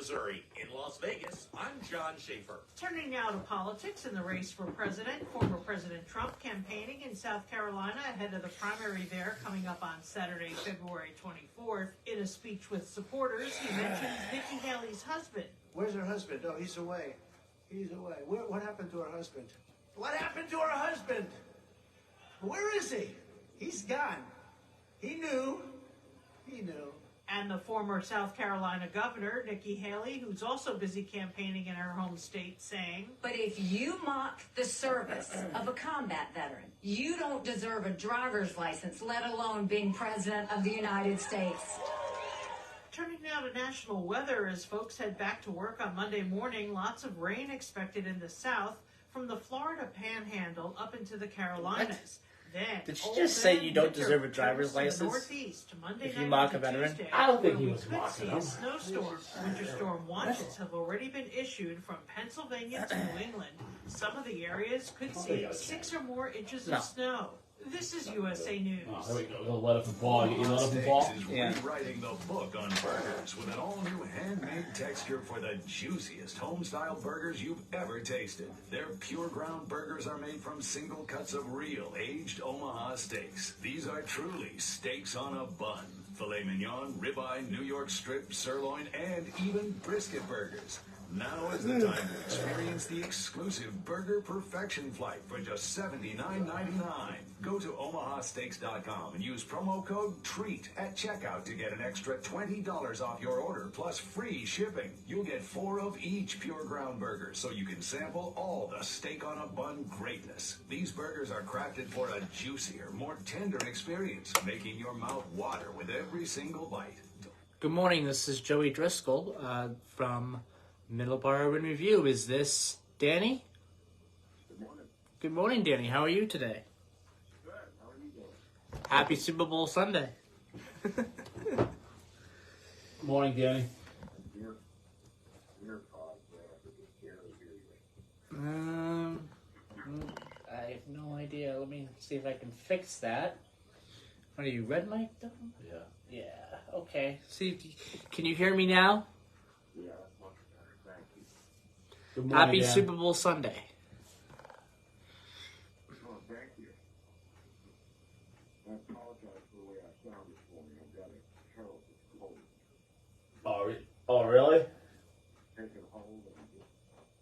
Missouri. In Las Vegas, I'm John Schaefer. Turning now to politics in the race for president. Former President Trump campaigning in South Carolina ahead of the primary there coming up on Saturday, February 24th. In a speech with supporters, he mentions Nikki Haley's husband. Where's her husband? Oh, he's away. He's away. What happened to her husband? What happened to her husband? Where is he? He's gone. He knew. He knew. And the former South Carolina governor, Nikki Haley, who's also busy campaigning in her home state, saying, "But if you mock the service of a combat veteran, you don't deserve a driver's license, let alone being president of the United States." Turning now to national weather as folks head back to work on Monday morning, lots of rain expected in the south from the Florida Panhandle up into the Carolinas. Then, did she just say you don't deserve a driver's license northeast, Monday if you night mock a into veteran? Tuesday, I don't think he where was we could mocking see him. a snowstorm. Winter storm watches have already been issued from Pennsylvania to New England. Some of the areas could see 6 or more inches of snow. This is USA News. Oh, there we go. We'll let it from Paul. You let it from Paul? Is rewriting the book on burgers with an all-new handmade texture for the juiciest home-style burgers you've ever tasted. Their pure ground burgers are made from single cuts of real aged Omaha steaks. These are truly steaks on a bun. Filet mignon, ribeye, New York strip, sirloin, and even brisket burgers. Now is the time to experience the exclusive Burger Perfection Flight for just $79.99. Go to omahasteaks.com and use promo code TREAT at checkout to get an extra $20 off your order, plus free shipping. You'll get 4 of each pure ground burger, so you can sample all the steak on a bun greatness. These burgers are crafted for a juicier, more tender experience, making your mouth water with every single bite. Good morning, this is Joey Driscoll from Middleboro Urban Review. Is this Danny? Good morning. Good morning, Danny. How are you today? Good. How are you doing? Happy Super Bowl Sunday. Good morning, Danny. Your cause, I have no idea. Let me see if I can fix that. Are you red mic though? Yeah. Yeah. Okay. See, can you hear me now? yeah, that's much better. Thank you. Good morning, Happy Dan. Super Bowl Sunday. Oh, thank you. I apologize for the way I sound this morning. I've got a terrible cold. Oh, really? Taking hold and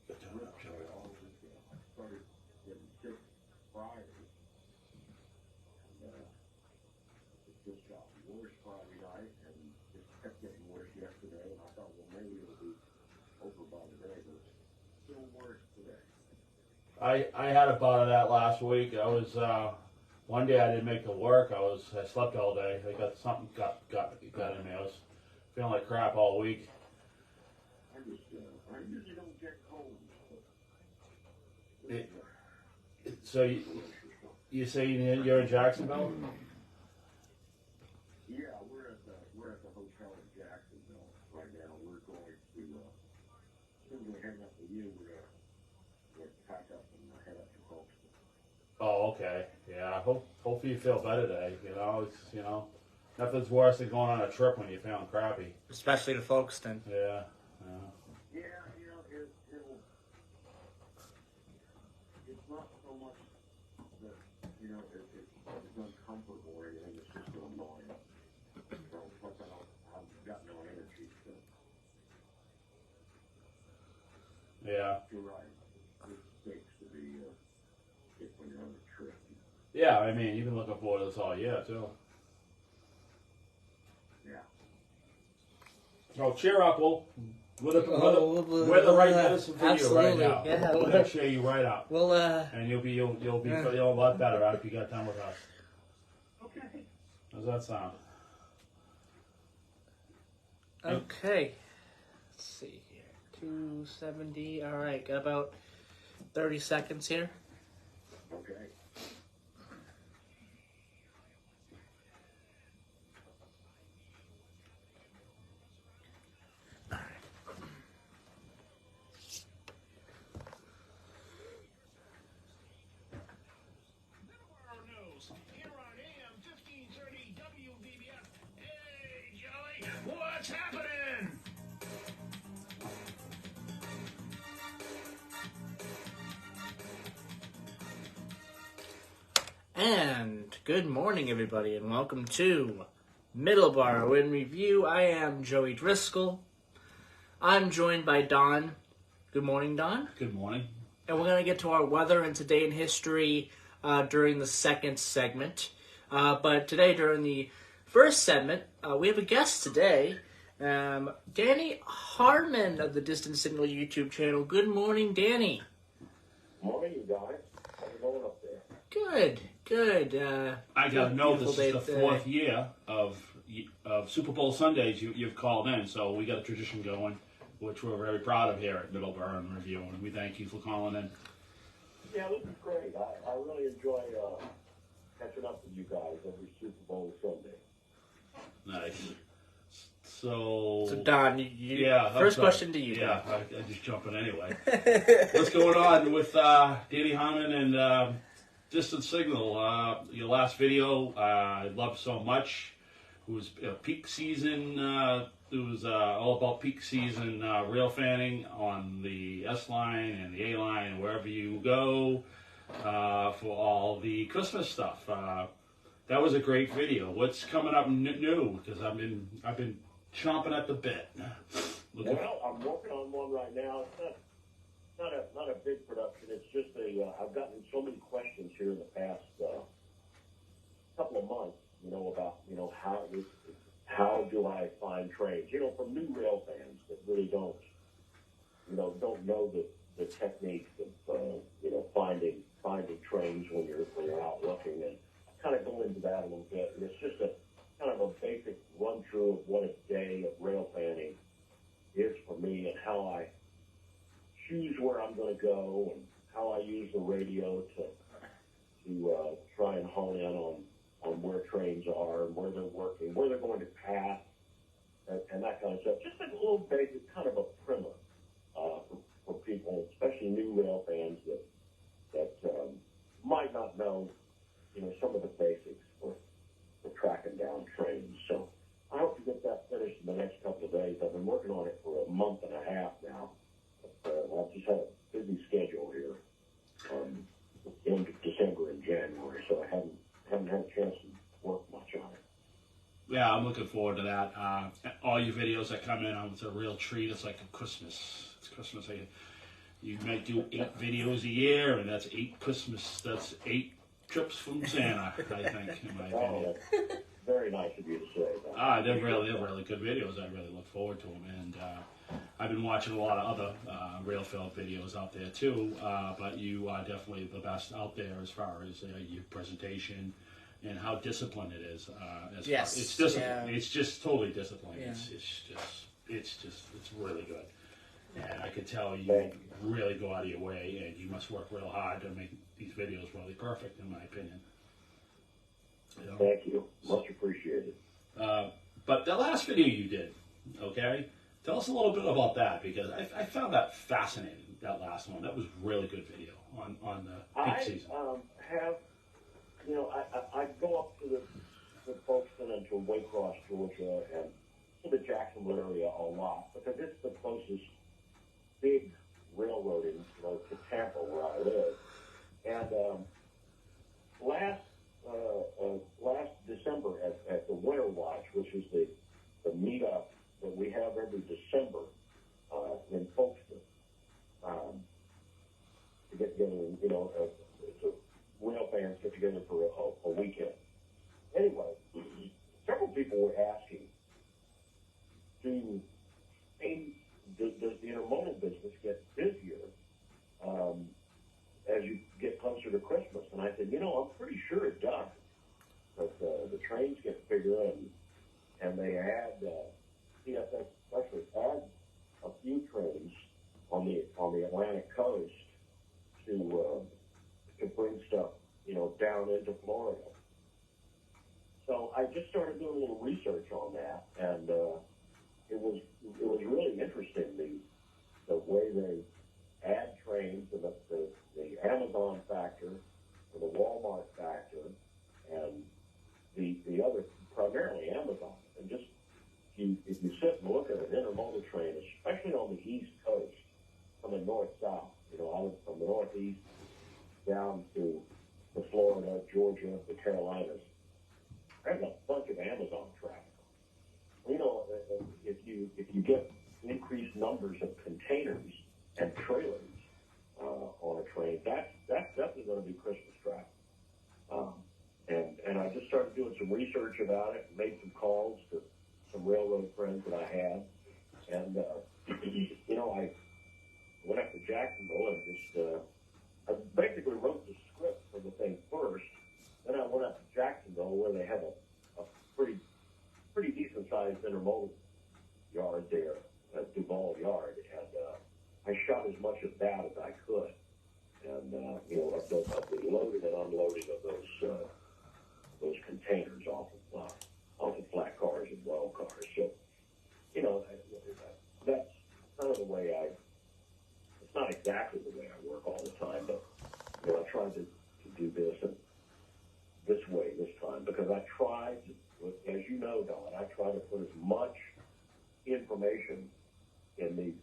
just ripped all over this. I started getting sick Friday. And it just got worse Friday night and it kept getting worse yesterday. And I thought, well, maybe it'll be over by today, but it's still worse today. I had a bout of that last week. I was one day I didn't make it to work. I slept all day. I got something got in me. I was feeling like crap all week. I usually don't get colds. So you say you're in Jacksonville? Yeah, we're at the hotel in Jacksonville right now. We're going to as soon as we hang up with you, we're gonna pack up and head up to Folkestone. Oh, okay. Yeah. Hopefully you feel better today. It's nothing's worse than going on a trip when you're feeling crappy. Especially to Folkestone. Yeah. Yeah, it's not so much that it's uncomfortable or anything. It's just so annoying. Plus I've got no energy. So Yeah. you're right. It stinks to be sick when you're on a trip. Yeah. I mean, you've been looking forward to this all year too. Yeah. So cheer up, we're the right medicine for you right now. Yeah. We'll cheer you right up, Well, and you'll be feeling a lot better after you got done with us. Okay. How's that sound? okay. Let's see here. 270. All right. Got about 30 seconds here. Okay. Middleboro News, here on AM 1530 WVBF. Hey, Joey, what's happening? And good morning, everybody, and welcome to Middleboro in Review. I am Joey Driscoll. I'm joined by Don. Good morning, Don. Good morning. And we're going to get to our weather and today in history during the second segment. But today, during the first segment, we have a guest today, Danny Harmon of the Distant Signal YouTube channel. Good morning, Danny. Morning, you guys. How's it going up there? Good. I gotta know Beautiful this is the day fourth year of Super Bowl Sundays you've called in, so we got a tradition going, which we're very proud of here at Middleboro in Review, and we thank you for calling in. Yeah, this is great. I really enjoy catching up with you guys every Super Bowl Sunday. Nice. So Don, yeah. First question to you. Yeah, I just jump in anyway. What's going on with Danny Harmon and Distant Signal? Your last video, I loved so much. It was peak season. It was all about peak season rail fanning on the S line and the A line and wherever you go for all the Christmas stuff. That was a great video. What's coming up new? Because I've been chomping at the bit. Well, I'm working on one right now. It's not a big production. It's just I've gotten so many questions here in the past couple of months. About how do I find trains? From new rail fans that really don't know the techniques of finding trains when you're out looking, and kind of go into that a little bit. And it's just a kind of a basic run through of what a day of rail fanning is for me, and how I choose where I'm going to go, and how I use the radio to try and hone in on where trains are and where they're working, where they're going to pass, and that kind of stuff. Just a little basic kind of a primer for people, especially new rail fans that might not know, some of the basics for tracking down trains. So I hope to get that finished in the next couple of days. I've been working on it for a month and a half now. But, I've just had a busy schedule here in December and January, so I haven't had a chance to work much on it. Yeah, I'm looking forward to that. All your videos that come in, it's a real treat. It's like a Christmas. It's Christmas. You might do 8 videos a year, and that's 8 Christmas. That's 8 trips from Santa, I think, in my opinion. That's very nice of you to say that. They're really good videos. I really look forward to them, and I've been watching a lot of other rail-filled videos out there too. But you are definitely the best out there as far as your presentation and how disciplined it is. Yes, it's disciplined. yeah. It's just totally disciplined. Yeah. It's really good. And I can tell you really go out of your way, and you must work real hard to make these videos really perfect, in my opinion. Thank you. Much appreciated. But the last video you did, okay? Tell us a little bit about that, because I found that fascinating, that last one. That was really good video on the peak season. I go up to the Folkestone and to Waycross, Georgia, and to the Jacksonville area a lot, because it's the closest big railroading, to Tampa where I live. And last December at the Winter Watch, which is the meetup that we have every December in Folkestone, to get together, rail fans get together for a weekend. Anyway, several people were asking, does the intermodal business get busier as you get closer to Christmas? And I said, I'm pretty sure it does. But the trains get bigger, and they add, CSX actually adds a few trains on the Atlantic coast to bring stuff, down into Florida. So I just started doing a little research on that, and it was really interesting, the way they add trains, and the Amazon factor, and the Walmart factor, and the other, primarily Amazon. And just if you sit and look at an intermodal train, especially on the East Coast, coming north-south, from the Northeast down to Florida, Georgia, numbers of containers and trailers on a train, that's definitely going to be Christmas traffic. And I just started doing some research about it, made some calls to some railroad friends that I had, and you know, I went up to Jacksonville and just I basically wrote the script for the thing first. Then I went up to Jacksonville where they have a pretty decent sized intermodal yard there, Duval Yard, and I shot as much of that as I could, and you know, of the loading and unloading of those containers off of flat cars and well cars. So, you know, that's kind of the way it's not exactly the way I work all the time, but, you know, I tried to do this way this time, because I tried to, as you know, Don, I try to put as much information in these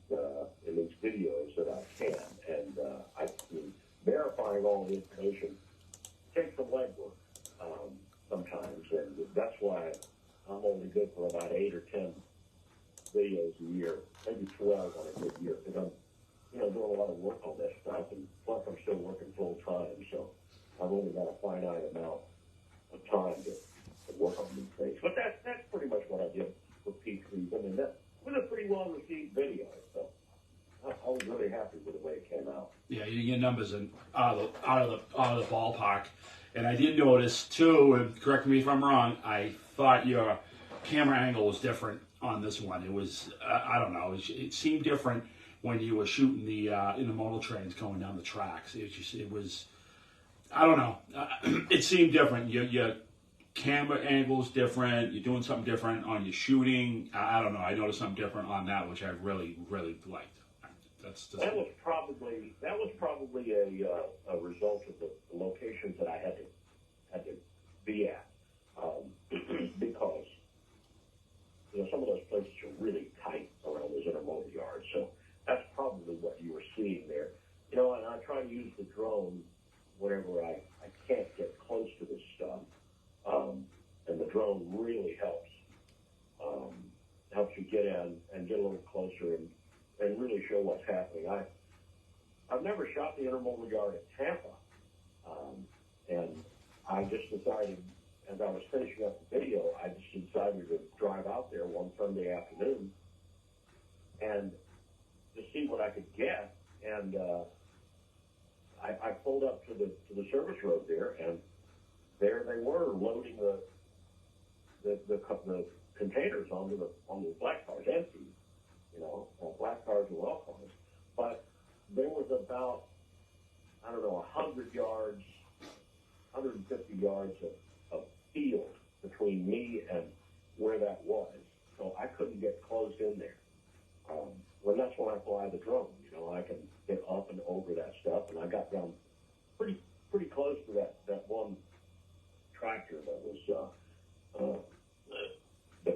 videos that I can, and I mean, verifying all the information takes some legwork sometimes, and that's why I'm only good for about 8 or 10 videos a year, maybe 12 on a good year, because I'm, you know, doing a lot of work on this stuff, and plus I'm still working full time, so I've only got a finite amount of time to work on these things. But that's pretty much what I did with Peak Season, and that was a pretty well received video, so I was really happy with the way it came out. Yeah, your numbers are out of the ballpark. And I did notice too, and correct me if I'm wrong, I thought your camera angle was different on this one. It was, I don't know, it seemed different when you were shooting the intermodal trains going down the tracks. It was, I don't know, it seemed different. Your camera angle's different. You're doing something different on your shooting. I don't know. I noticed something different on that, which I really, really liked. That was probably a result of the locations that I had to be at, because, you know, some of those places are really tight around those intermodal yards. So that's probably what you were seeing there. You know, and I try to use the drone whenever I can't get close to this stuff, and the drone really helps you get in and get a little closer and really show what's happening. I've never shot the intermodal yard at Tampa, and I just decided, as I was finishing up the video, I just decided to drive out there one Sunday afternoon and to see what I could get. And I pulled up to the service road there, and there they were loading the containers onto the black cars, empty. You know, black cars and well cars. But there was about, I don't know, 100 yards, 150 yards of field between me and where that was. So I couldn't get close in there. Well, that's when I fly the drone. You know, I can get up and over that stuff. And I got down pretty close to that one tractor that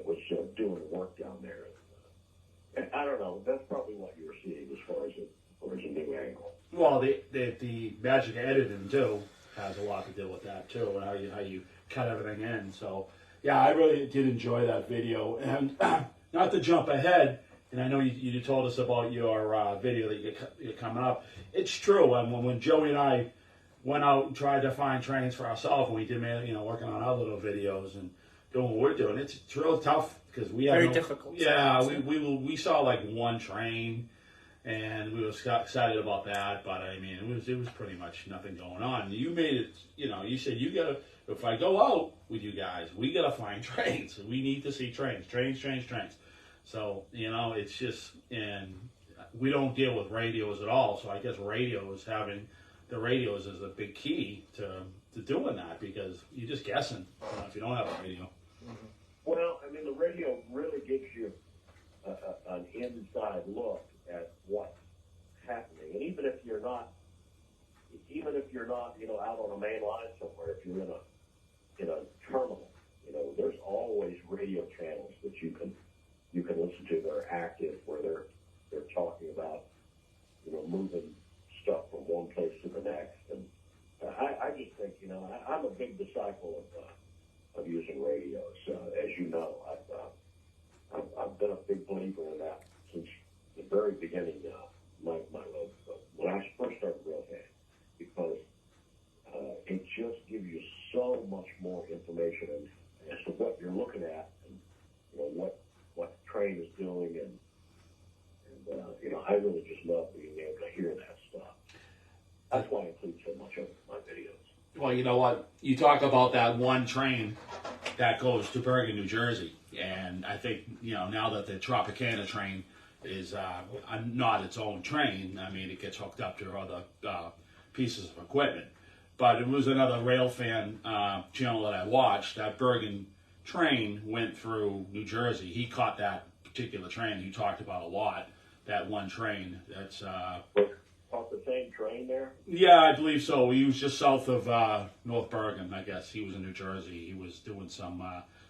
was doing work down there. I don't know. That's probably what you were seeing as far as a new angle. Well, the magic of editing too has a lot to do with that too, and how you cut everything in. So yeah, I really did enjoy that video. And not to jump ahead, and I know you told us about your video that you're coming up. It's true. When Joey and I went out and tried to find trains for ourselves, and we did, working on our little videos and doing what we're doing, it's real tough because we have difficult. Yeah, we saw like one train, and we were excited about that. But I mean, it was pretty much nothing going on. You made it. You said you gotta. If I go out with you guys, we gotta find trains. We need to see trains. So it's just, and we don't deal with radios at all. So I guess having the radios is a big key to doing that, because you're just guessing if you don't have a radio. Mm-hmm. Well, I mean, the radio really gives you an inside look at what's happening, and even if you're not, out on a main line somewhere, if you're in a terminal, there's always radio channels that you can listen to that are active, where they're talking about moving stuff from one place to the next. And I just think I'm a big disciple of using radios. As you know, I've been a big believer in that since the very very beginning, my love, when I first started Railfan, because it just gives you so much more information as to what you're looking at, and what the train is doing, and I really just love being able to hear that stuff. That's why I include so much of my videos. Well, you know what? You talk about that one train that goes to Bergen, New Jersey, and I think now that the Tropicana train is not its own train. I mean, it gets hooked up to other pieces of equipment. But it was another Railfan channel that I watched. That Bergen train went through New Jersey. He caught that particular train you talked about a lot. That one train. That's Off the same train there? yeah, I believe so. He was just south of North Bergen, I guess. He was in New Jersey. He was doing some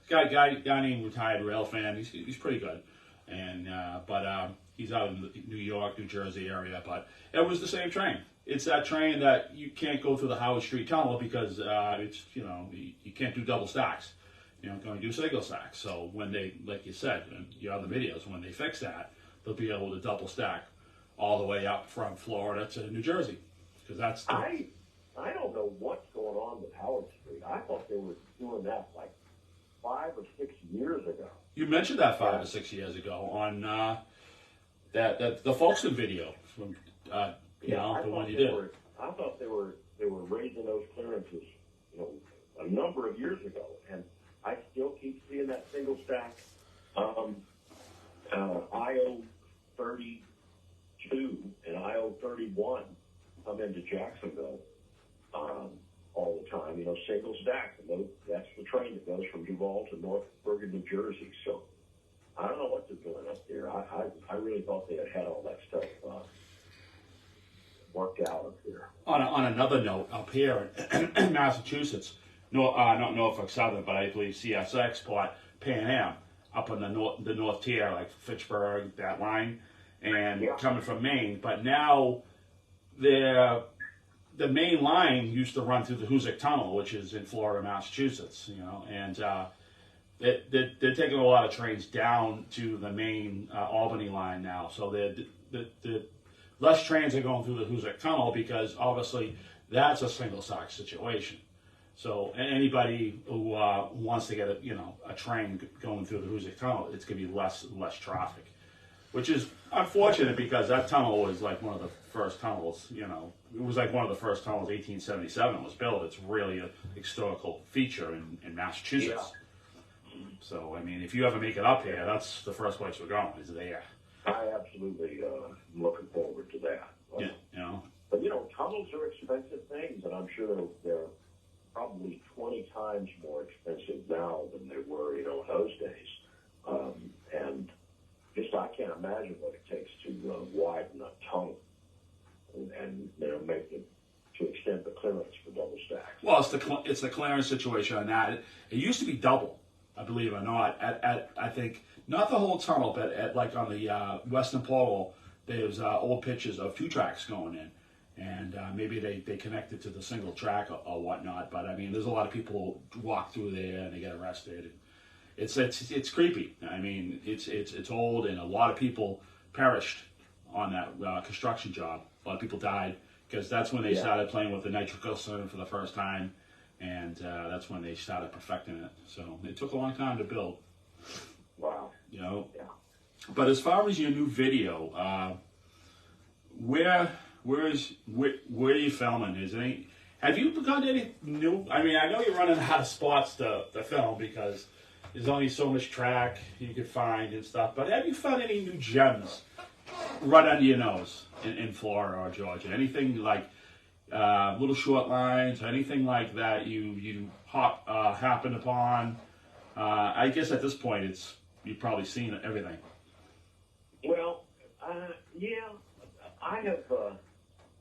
guy named Retired Railfan. He's pretty good, and but he's out in the New York, New Jersey area. But it was the same train. It's that train that you can't go through the Howard Street Tunnel because it's you can't do double stacks. You can only do single stacks. So when they, like you said in your other videos, when they fix that, they'll be able to double stack all the way up from Florida to New Jersey, because that's the... I don't know what's going on with Howard Street. I thought they were doing that like 5 or 6 years ago. You mentioned that 5 or 6 years ago on that the Folkston video from the one you did. I thought they were raising those clearances, a number of years ago, and I still keep seeing that single stack IO 32 and IO 31 come into Jacksonville all the time. Single stack, and that's the train that goes from Duval to North Bergen, New Jersey. So I don't know what they're doing up there. I really thought they had all that stuff worked out up there. On another note, up here in Massachusetts, not Norfolk Southern, but I believe CSX bought Pan Am up on the north tier, like Fitchburg, that line, and coming from Maine. But now the main line used to run through the Hoosick Tunnel, which is in Florida, Massachusetts, and they're taking a lot of trains down to the main Albany line now. So the less trains are going through the Hoosick Tunnel because obviously that's a single stack situation. So anybody who wants to get a train going through the Hoosick Tunnel, it's going to be less traffic, which is unfortunate because that tunnel was like one of the first tunnels. It was like one of the first tunnels. 1877 was built. It's really a historical feature in Massachusetts. Yeah. So I mean, if you ever make it up here, that's the first place we're going. Is there? I absolutely am looking forward to that. Yeah. But tunnels are expensive things, and I'm sure they're probably 20 times more expensive now than they were, in those days. And just I can't imagine what it takes to widen a tunnel and make it to extend the clearance for double stacks. Well, it's the clearance situation on that. It used to be double, I believe it or not. At I think not the whole tunnel, but at like on the western portal, there's old pictures of 2 tracks going in. And maybe they connect it to the single track or whatnot. But I mean, there's a lot of people who walk through there and they get arrested. And it's creepy. I mean, it's old, and a lot of people perished on that construction job. A lot of people died because that's when they started playing with the nitroglycerin for the first time, and that's when they started perfecting it. So it took a long time to build. Wow. Yeah. But as far as your new video, where are you filming? Have you got any new? I mean, I know you're running out of spots to film because there's only so much track you could find and stuff. But have you found any new gems right under your nose in Florida or Georgia? Anything like little short lines, anything like that you happened upon? I guess at this point you've probably seen everything. Well, yeah, I have.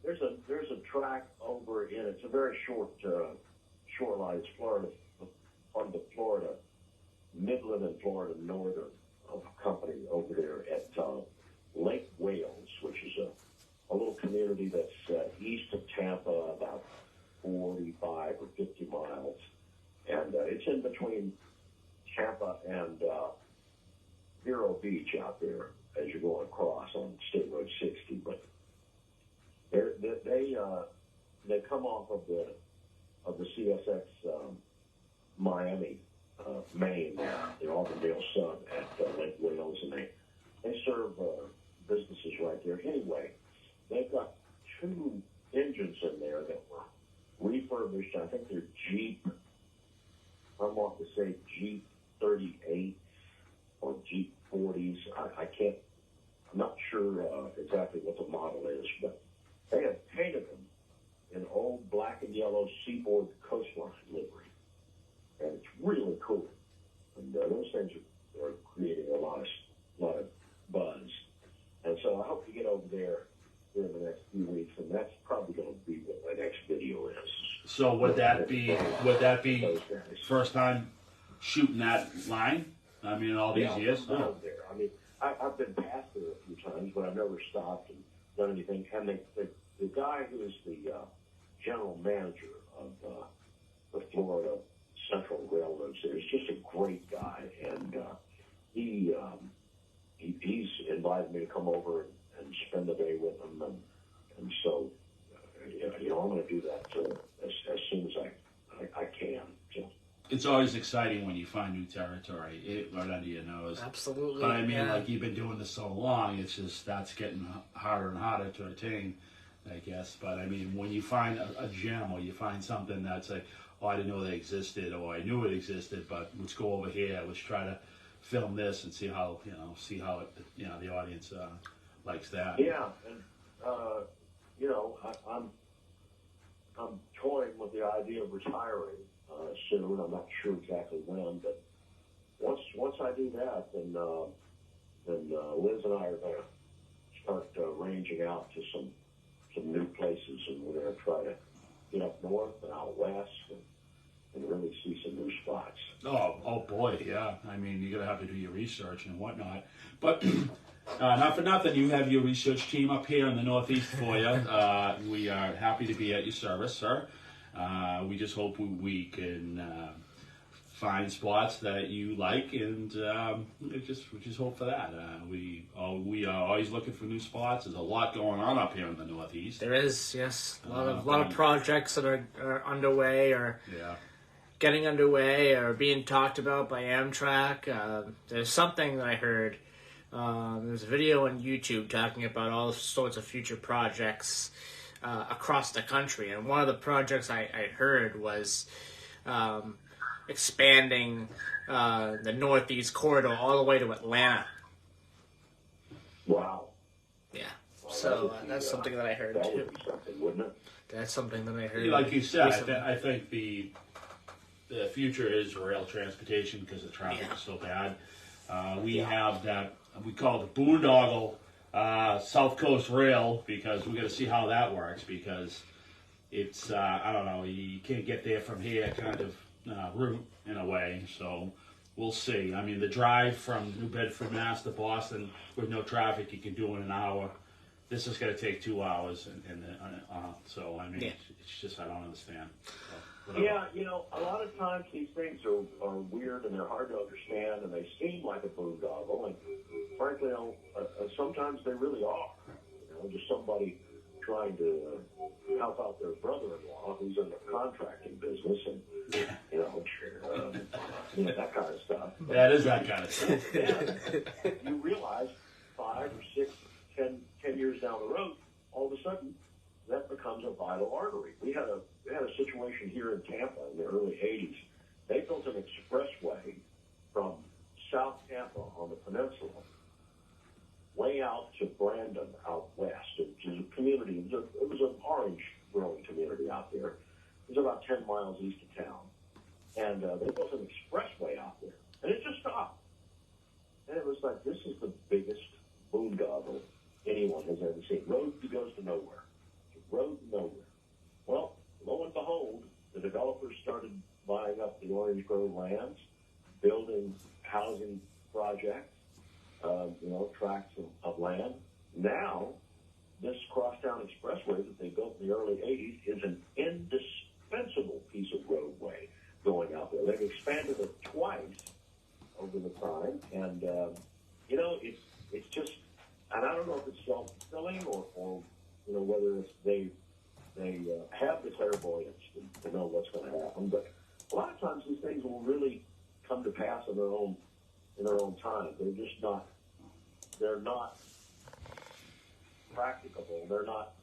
There's a track over it's a very short shoreline. It's Florida, part of the Florida, Midland and Florida Northern company over there at Lake Wales, which is a little community that's east of Tampa, about 45 or 50 miles. And it's in between Tampa and Vero Beach out there as you're going across on State Road off of the CSX Miami, Maine, the Auburndale Sun at Lake Wales, and they serve businesses right there. Anyway, they've got 2 engines in there that were refurbished. I think they're Jeep. I'm off to say Jeep 38 or Jeep 40s. I can't. I'm not sure exactly what the model is, but they have painted them in old black and yellow Seaboard Coastline livery, and it's really cool. And those things are creating a lot of buzz. And so I hope to get over there in the next few weeks, and that's probably going to be what my next video is. So would that be first time shooting that line? I mean, all these years. I've been over there. I mean, I've been past there a few times, but I've never stopped and done anything. And the guy who is the general manager of the Florida Central Railroad there is just a great guy, and he's invited me to come over and spend the day with him, and so you know, I'm going to do that as soon as I can. So. It's always exciting when you find new territory, right under your nose. Absolutely. But I mean, like, you've been doing this so long, it's just that's getting harder and harder to attain, I guess. But I mean, when you find a gem, or you find something that's like, oh, I didn't know they existed, or I knew it existed, but let's go over here, let's try to film this and see how it, the audience likes that. Yeah, and you know, I'm toying with the idea of retiring soon. I'm not sure exactly when, but once I do that, then Liz and I are going to start ranging out to some new places, and we're going to try to get up north and out west and really see some new spots. Oh boy, yeah. I mean, you're gonna have to do your research and whatnot. But not for nothing, you have your research team up here in the Northeast for you. We are happy to be at your service, sir. We just hope we can find spots that you like, and we just hope for that. We are always looking for new spots. There's a lot going on up here in the Northeast. There is, yes, a lot of projects that are underway or getting underway or being talked about by Amtrak. There's something that I heard. There's a video on YouTube talking about all sorts of future projects across the country, and one of the projects I heard was expanding the Northeast corridor all the way to Atlanta. Wow. Yeah. So that's something that I heard that too. Would be something, wouldn't it? That's something that I heard. Like you said, recently. I think the future is rail transportation because the traffic is so bad. We have that, we call it the boondoggle South Coast Rail, because we got to see how that works, because it's, I don't know, you can't get there from here kind of route in a way, so we'll see. I mean, the drive from New Bedford, Mass to Boston with no traffic, you can do in an hour. This is going to take 2 hours, so I mean, it's just, I don't understand. So, yeah, you know, a lot of times these things are weird and they're hard to understand, and they seem like a boondoggle, and frankly, sometimes they really are. You know, just somebody trying to help out their brother-in-law who's in the contracting business, and you know, that kind of stuff. That is that kind of stuff. Yeah, you realize 5 or 6, 10 years down the road, all of a sudden, that becomes a vital artery. We had a situation here in Tampa in the early 80s. They built an expressway from South Tampa on the peninsula way out to Brandon out west. It was a community. It was an orange growing community out there. It was about 10 miles east of town. And they built an expressway out there. And it just stopped. And it was like, this is the biggest boondoggle anyone has ever seen. Road that goes to nowhere. Road to nowhere. Well, lo and behold, the developers started buying up the Orange Grove lands, building housing projects, tracts of land. Now, this crosstown expressway that they built in the early 80s is an indispensable piece of roadway going out there. They've expanded it twice over the time, and, it's just, and I don't know if it's self-fulfilling or whether it's they they have the clairvoyance to know what's going to happen. But a lot of times these things will really come to pass in their own time. They're just not. They're not practicable. They're not.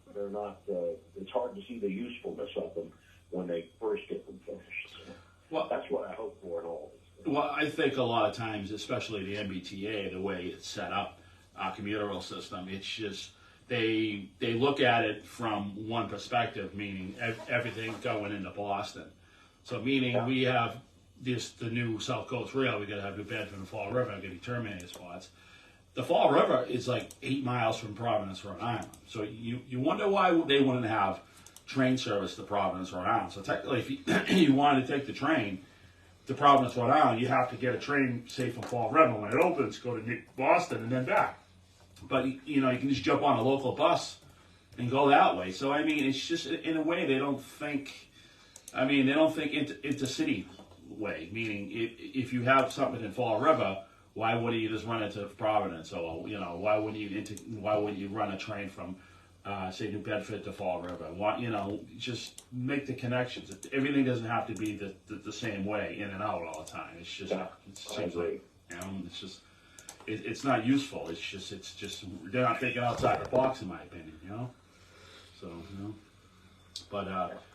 It's hard to see the usefulness of them when they first get them finished. So Well, that's what I hope for in all this. well, I think a lot of times, especially the MBTA, the way it's set up, our commuter rail system, it's just they look at it from one perspective, meaning everything going into Boston. So meaning we have the new South Coast Rail, we got to have New Bedford and Fall River, got to be terminated spots. The Fall River is like 8 miles from Providence, Rhode Island. So you wonder why they wouldn't have train service to Providence, Rhode Island. So technically, if you wanted to take the train to Providence, Rhode Island, you have to get a train, say, from Fall River when it opens, go to Boston, and then back. But, you can just jump on a local bus and go that way. So, I mean, it's just, in a way, they don't think intercity way, meaning if you have something in Fall River, why wouldn't you just run it to Providence? Or, why wouldn't you run a train from, say, New Bedford to Fall River? Just make the connections. Everything doesn't have to be the same way in and out all the time. It's just, it's just, it's not useful. It's just, they're not thinking outside the box, in my opinion, So, but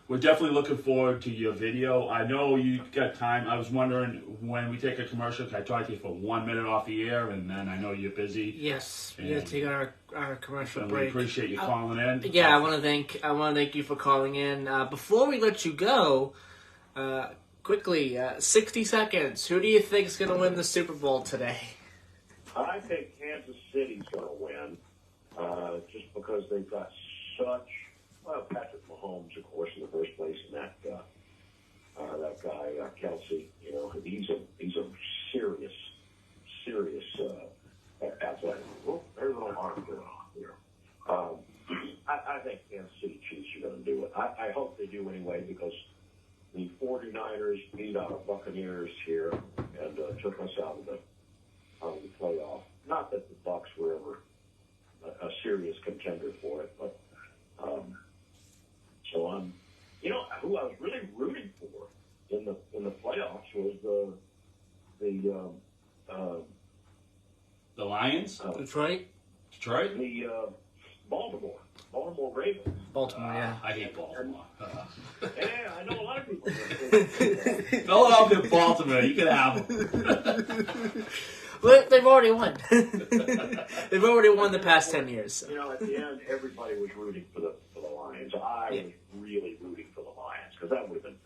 we're definitely looking forward to your video. I know you got time. I was wondering, when we take a commercial, can I talk to you for 1 minute off the air? And then I know you're busy. Yes, we got to take our commercial break. We appreciate you calling in. Yeah, I want to thank you for calling in. Before we let you go, quickly, 60 seconds. Who do you think is going to win the Super Bowl today? I think Kansas City's going to win, just because they've got such. Well, Patrick Mahomes, of course, in the first place, and that guy Kelsey. He's a serious athlete. Well, there's no harm here. I think Kansas City Chiefs are going to do it. I hope they do anyway, because the 49ers beat our Buccaneers here and took us out of the playoff. Not that the Bucs were ever a serious contender for it, but so I'm, who I was really rooting for in the playoffs was the Lions, Detroit. the Baltimore Ravens. Baltimore, yeah. I hate Baltimore. Yeah, I know a lot of people. Philadelphia, Baltimore, you can have them. Well, they've already won. They've already won the past 10 years. So. At the end, everybody was rooting for the Lions. I was really rooting for the Lions, because that would have been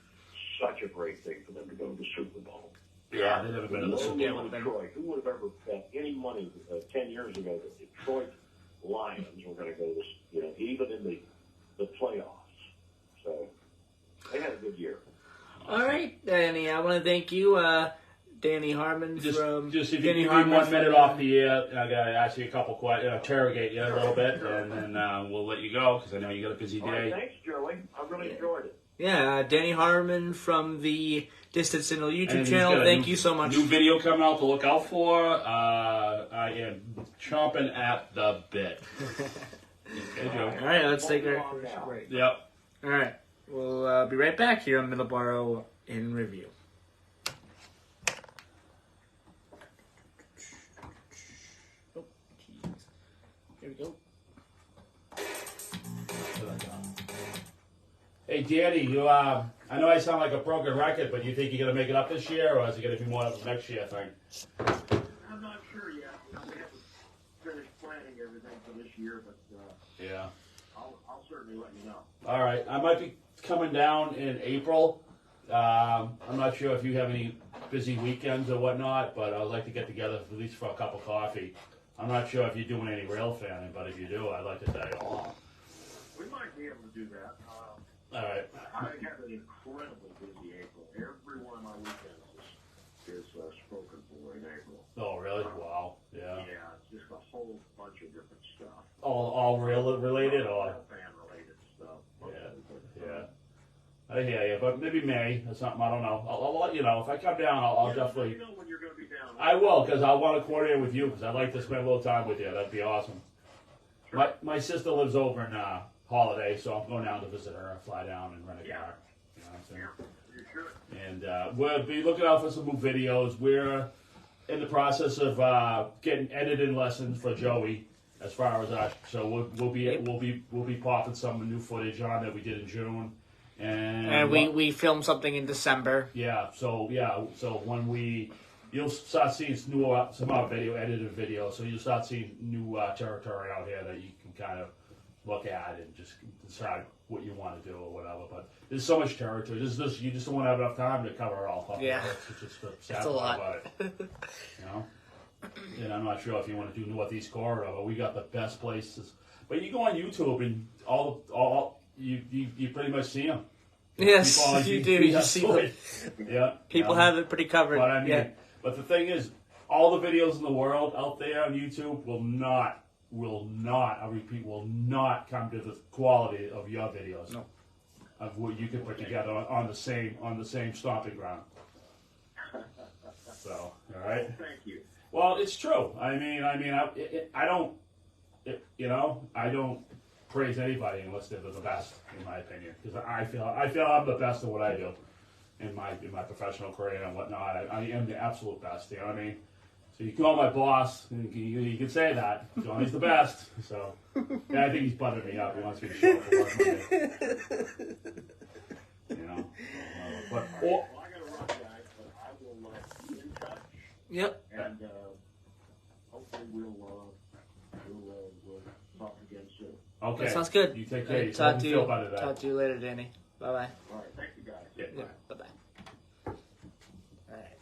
such a great thing for them to go to the Super Bowl. Yeah, they've never been in the Super Bowl. Detroit. Who would have ever bet any money 10 years ago that Detroit Lions were going to go to, even in the playoffs? So they had a good year. All right, Danny. I want to thank you, Danny Harmon Just if you Danny give me Harmon 1 minute off the air, I got to ask you a couple questions, interrogate you a little bit, and then we'll let you go, because I know you got a busy day. All right, thanks, Joey. I really enjoyed it. Yeah, Danny Harmon from the Distant Signal YouTube channel. Thank you so much. New video coming out to look out for. I am chomping at the bit. Okay, Joe. All right, let's take our commercial break. Yep. All right, we'll be right back here on Middleboro in Review. Oh, keys. Here we go. Hey, Danny, I know I sound like a broken record, but you think you're going to make it up this year, or is it going to be more of a next year thing? I'm not sure yet. We have to finish planning everything for this year, but Yeah. I'll certainly let you know. All right. I might be coming down in April. I'm not sure if you have any busy weekends or whatnot, but I'd like to get together at least for a cup of coffee. I'm not sure if you're doing any rail fanning, but if you do, I'd like to tag along. We might be able to do that. All right. I have an incredibly busy April. Every one of my weekends is spoken for in April. Oh, really? Wow. Yeah. Yeah, it's just a whole bunch of different stuff. All rail related, or? Fan related stuff. Yeah. I hear you, but maybe May or something. I don't know. I'll let you know. If I come down, I'll definitely. Let me know when you're going to be down. I will, because I want to coordinate with you, because I'd like to spend a little time with you. That'd be awesome. Sure. My sister lives over in holiday, so I'm going down to visit her. Fly down and rent a car. You know what I'm saying? You should. And we'll be looking out for some new videos. We're in the process of getting editing lessons for Joey. As far as that, so we'll be popping some new footage on that we did in June, And we filmed something in December. So when you'll start seeing some more edited videos. So you'll start seeing new territory out here that you can kind of look at and just decide what you want to do or whatever. But there's so much territory. You just don't want to have enough time to cover it all. Yeah. It's just the sad It's a part lot. about it. You know. And I'm not sure if you want to do Northeast Corridor, but we got the best places. But you go on YouTube and you pretty much see them. Yes, you do. You see them. Yeah. People have it pretty covered. But I mean, yeah. but the thing is, all the videos in the world out there on YouTube will not, I repeat, will not come to the quality of your videos. No. Of what you can put together on the same stomping ground. So, all right. Thank you. Well, it's true. I don't praise anybody unless they're the best, in my opinion, because I feel I'm the best at what I do in my professional career and whatnot. I am the absolute best. You know what I mean? So you call my boss, and you can say that. Johnny's the best. So yeah, I think he's buttering me up. He wants me to show up for work Monday. You know, but. Well, I got to run, guys, but I will be in touch. Yep. And hopefully we'll talk again soon. Okay. That sounds good. You take care. Talk to you. Feel better then. Talk to you later, Danny. Bye bye. All right. Thank you, guys. Yeah. Yeah. Bye bye. All right.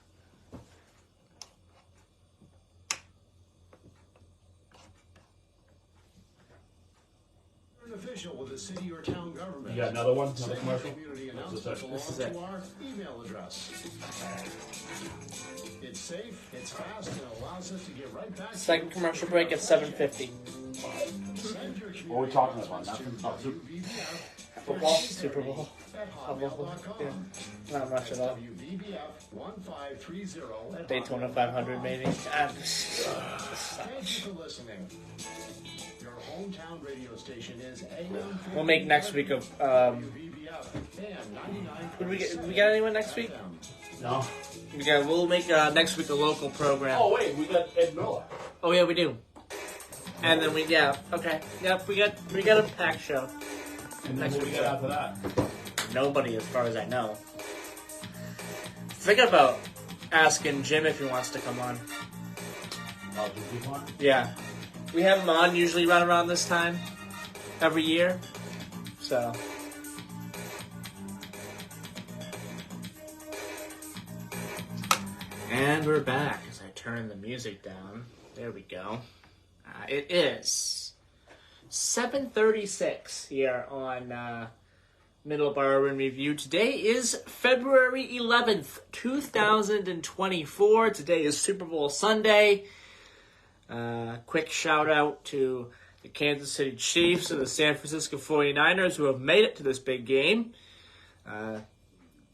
An official with the city or town government. You got another one? Another Send commercial? community This announcements along is it. to our email address. It's safe, it's fast, and allows us to get right back Second to commercial break at 7:50. Send your community What are we talking announcements about? to Nothing? WVBF Football? Super Bowl. at Football. hotmail.com. Yeah. Not much at all. WVBF 1530 at Daytona hotmail.com. 500 maybe. Thank you for listening. Your hometown radio station is AM. We'll make next week of WVBF and 99.7 we got anyone next week? FM. No. We'll make next week a local program. Oh wait, we got Ed Miller. Oh yeah, we do. And then we got a packed show. And then Next what we week. got after that? Nobody, as far as I know. Think about asking Jim if he wants to come on. Oh, did you want? Yeah, we have him on usually right around this time every year. So. And we're back as I turn the music down. There we go. It is 7:36 here on Middleboro in Review. Today is February 11th, 2024. Today is Super Bowl Sunday. Quick shout out to the Kansas City Chiefs and the San Francisco 49ers who have made it to this big game. Going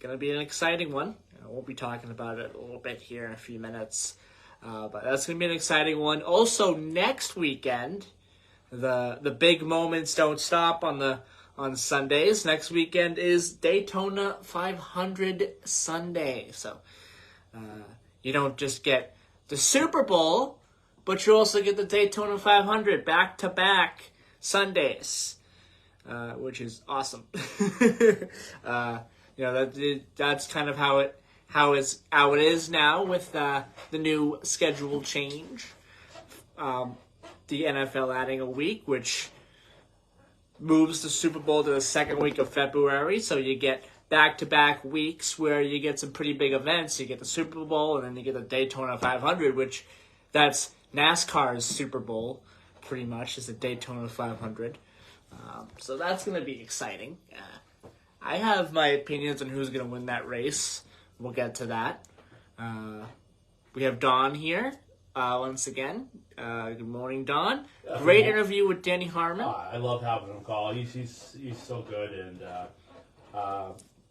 to be an exciting one. We'll be talking about it a little bit here in a few minutes. But that's going to be an exciting one. Also, next weekend, the big moments don't stop on Sundays. Next weekend is Daytona 500 Sunday. So you don't just get the Super Bowl, but you also get the Daytona 500 back-to-back Sundays, which is awesome. That's kind of how it is now with the new schedule change. The NFL adding a week, which moves the Super Bowl to the second week of February. So you get back-to-back weeks where you get some pretty big events. You get the Super Bowl, and then you get the Daytona 500, which that's NASCAR's Super Bowl, pretty much, is the Daytona 500. So that's going to be exciting. I have my opinions on who's going to win that race. We'll get to that. We have Don here once again. Good morning, Don. Great interview with Danny Harmon. I love having him call. He's so good, and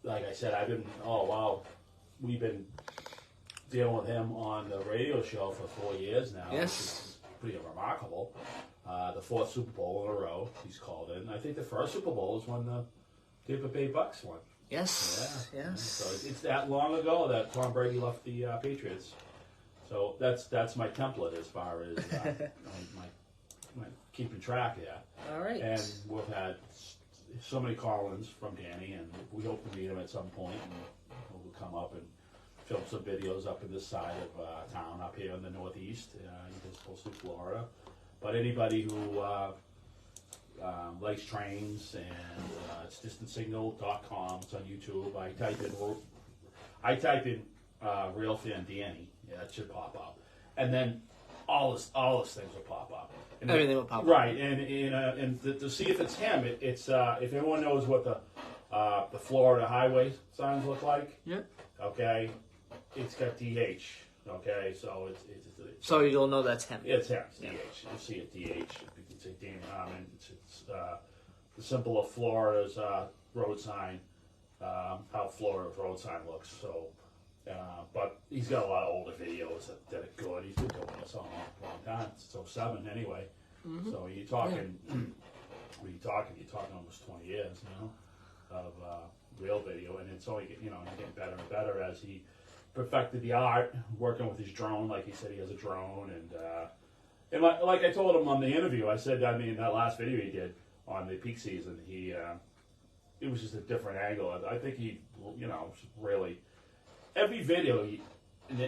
like I said, we've been dealing with him on the radio show for 4 years now. Yes. Which is pretty remarkable. The 4th Super Bowl in a row he's called in. I think the first Super Bowl is when the Tampa Bay Bucks won. Yes. Yeah. Yes. So it's that long ago that Tom Brady left the Patriots. So that's my template as far as my keeping track of that. All right. And we've had so many call-ins from Danny, and we hope to meet him at some point, and we'll come up and film some videos up in this side of town, up here in the Northeast. He's supposed to Florida. But anybody who likes trains, and it's distantsignal.com. It's on YouTube. I type in Real Fan Danny. Yeah, it should pop up, and then all this things will pop up. And Everything will pop up. Right, and to see if it's him, it's if everyone knows what the Florida highway signs look like. Yep. Okay, it's got DH. Okay, so it's So you'll know that's him. it's him. It's DH. You'll see it DH. You can say Danny Harmon. It's the symbol of Florida's road sign. How Florida's road sign looks. So, but he's got a lot of older videos that are good. He's been doing this a long time. So 07 anyway. Mm-hmm. So you're talking. You're talking almost 20 years now of real video, and it's only getting better and better as he perfected the art, working with his drone. Like he said, he has a drone, and like I told him on the interview, I said, that last video he did on the peak season, it was just a different angle. I think he, really, every video,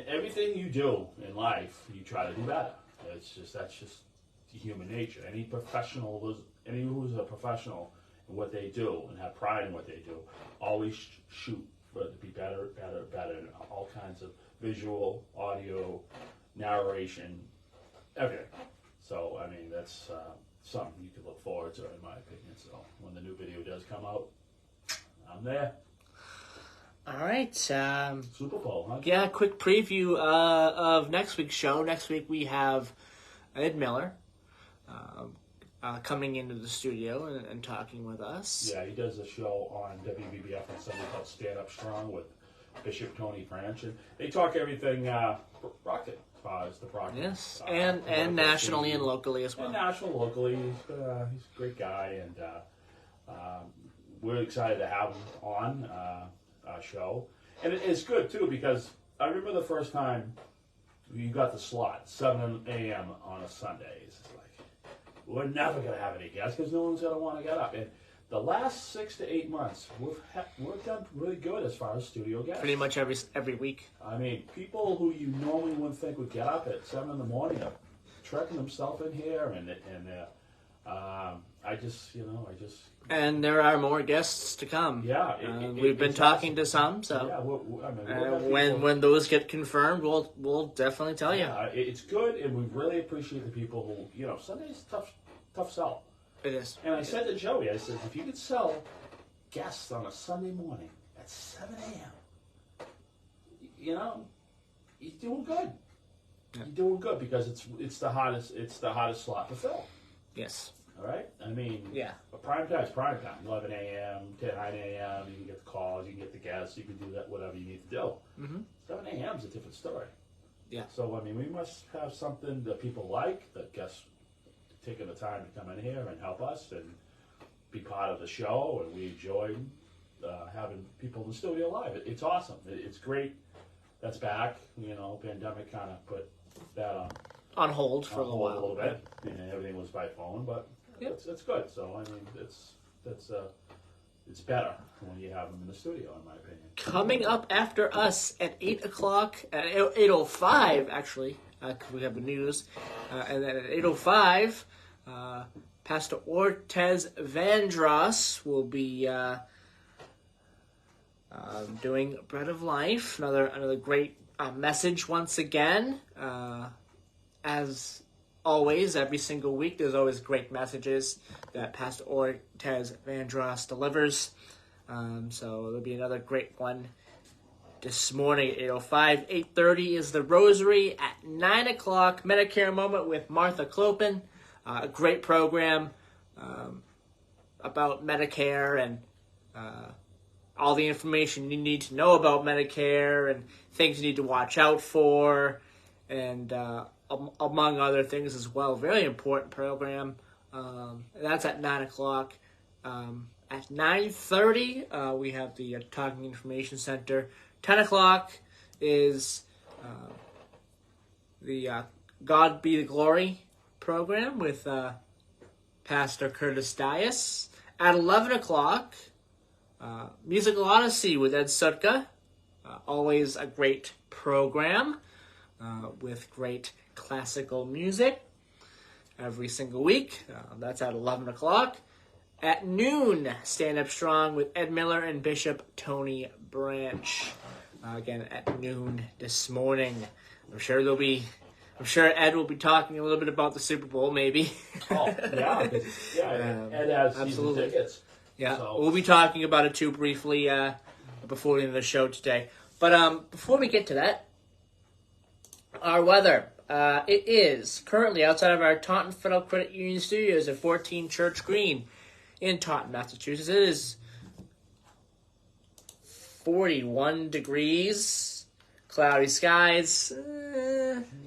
everything you do in life, you try to do better. That's just human nature. Any who's a professional in what they do and have pride in what they do, always shoot for it to be better, and all kinds of visual, audio, narration, everything. So, that's something you could look forward to, in my opinion. So, when the new video does come out, I'm there. All right. Super Bowl, huh? Yeah, quick preview of next week's show. Next week we have Ed Miller coming into the studio and talking with us. Yeah, he does a show on WBBF on Sunday called Stand Up Strong with Bishop Tony Branch, and they talk everything rocket as far as the project. Yes, and nationally and locally as well. And national, locally, he's a great guy, and we're excited to have him on our show. And it's good too, because I remember the first time you got the slot, 7 a.m. on a Sunday. It's like, we're never going to have any guests because no one's going to want to get up. And the last 6 to 8 months, we've done really good as far as studio guests. Pretty much every week. People who you normally wouldn't think would get up at 7 in the morning are trekking themselves in here, and I just. And there are more guests to come. Yeah, we've been talking to some, so yeah, when those get confirmed, we'll definitely tell you. Yeah, it's good, and we really appreciate the people who Sunday's tough sell. It is. And I said to Joey, I said, if you could sell guests on a Sunday morning at 7 a.m., you're doing good. Yeah. You're doing good because it's the hottest slot to fill. Yes. All right? Yeah. But prime time is prime time. 11 a.m., 9 a.m., you can get the calls, you can get the guests, you can do that, whatever you need to do. Mm-hmm. 7 a.m. is a different story. Yeah. So, we must have something that people like, that guests taking the time to come in here and help us and be part of the show, and we enjoy having people in the studio live. It's awesome. It's great. That's back. Pandemic kind of put that on hold for a little bit. Everything was by phone, but it's good. So it's better when you have them in the studio, in my opinion. Coming up after us at 8 o'clock, at 8:05 actually, because we have the news, and then at 8:05, Pastor Ortez Vandross will be doing Bread of Life, another great message once again. As always, every single week, there's always great messages that Pastor Ortez Vandross delivers. So there'll be another great one this morning at 8:05. 8:30 is the Rosary. At 9 o'clock, Medicare Moment with Martha Clopin. A great program about Medicare and all the information you need to know about Medicare and things you need to watch out for, and among other things as well. Very important program. That's at 9 o'clock. At 9:30, we have the Talking Information Center. 10 o'clock is the God Be the Glory program with Pastor Curtis Dias. At 11 o'clock, Musical Odyssey with Ed Sutka. Always a great program with great classical music every single week. That's at 11 o'clock. At noon, Stand Up Strong with Ed Miller and Bishop Tony Branch. Again, at noon this morning. I'm sure Ed will be talking a little bit about the Super Bowl, maybe. Oh, yeah. Ed has season tickets. Yeah, so. We'll be talking about it too briefly before the end of the show today. But before we get to that, our weather. It is currently outside of our Taunton Federal Credit Union studios at 14 Church Green in Taunton, Massachusetts. It is 41 degrees, cloudy skies.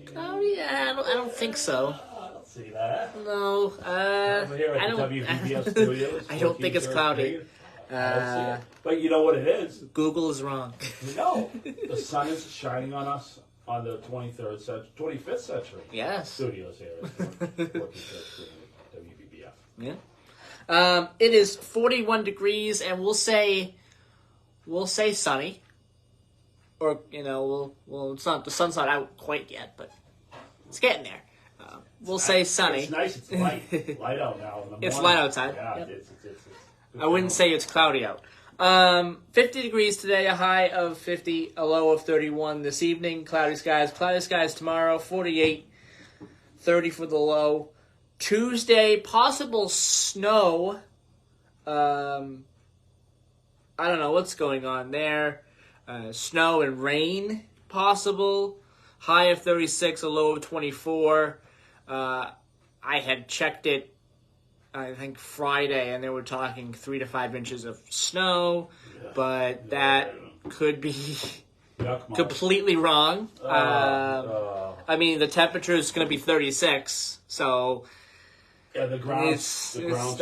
Cloudy? I don't think so. I don't see that. No. Over here at the WVBS studios. I don't think it's cloudy. I don't see it. But you know what it is? Google is wrong. No. The sun is shining on us on the 25th century. Yes. Studios here. At 14th Church Green, WVBF. Yeah. It is 41 degrees, and we'll say sunny. Or, it's not, the sun's not out quite yet, but it's getting there. We'll say sunny. It's nice. It's light. Light out now. In the morning. It's light outside. Yeah, yep. it's I wouldn't say it's cloudy out. 50 degrees today, a high of 50, a low of 31 this evening. Cloudy skies tomorrow, 48, 30 for the low. Tuesday, possible snow. I don't know what's going on there. Snow and rain possible. High of 36, a low of 24. I had checked it, I think, Friday, and they were talking 3 to 5 inches of snow, but that could be completely wrong. I mean, the temperature is going to be 36, so... Yeah, the ground is so warm,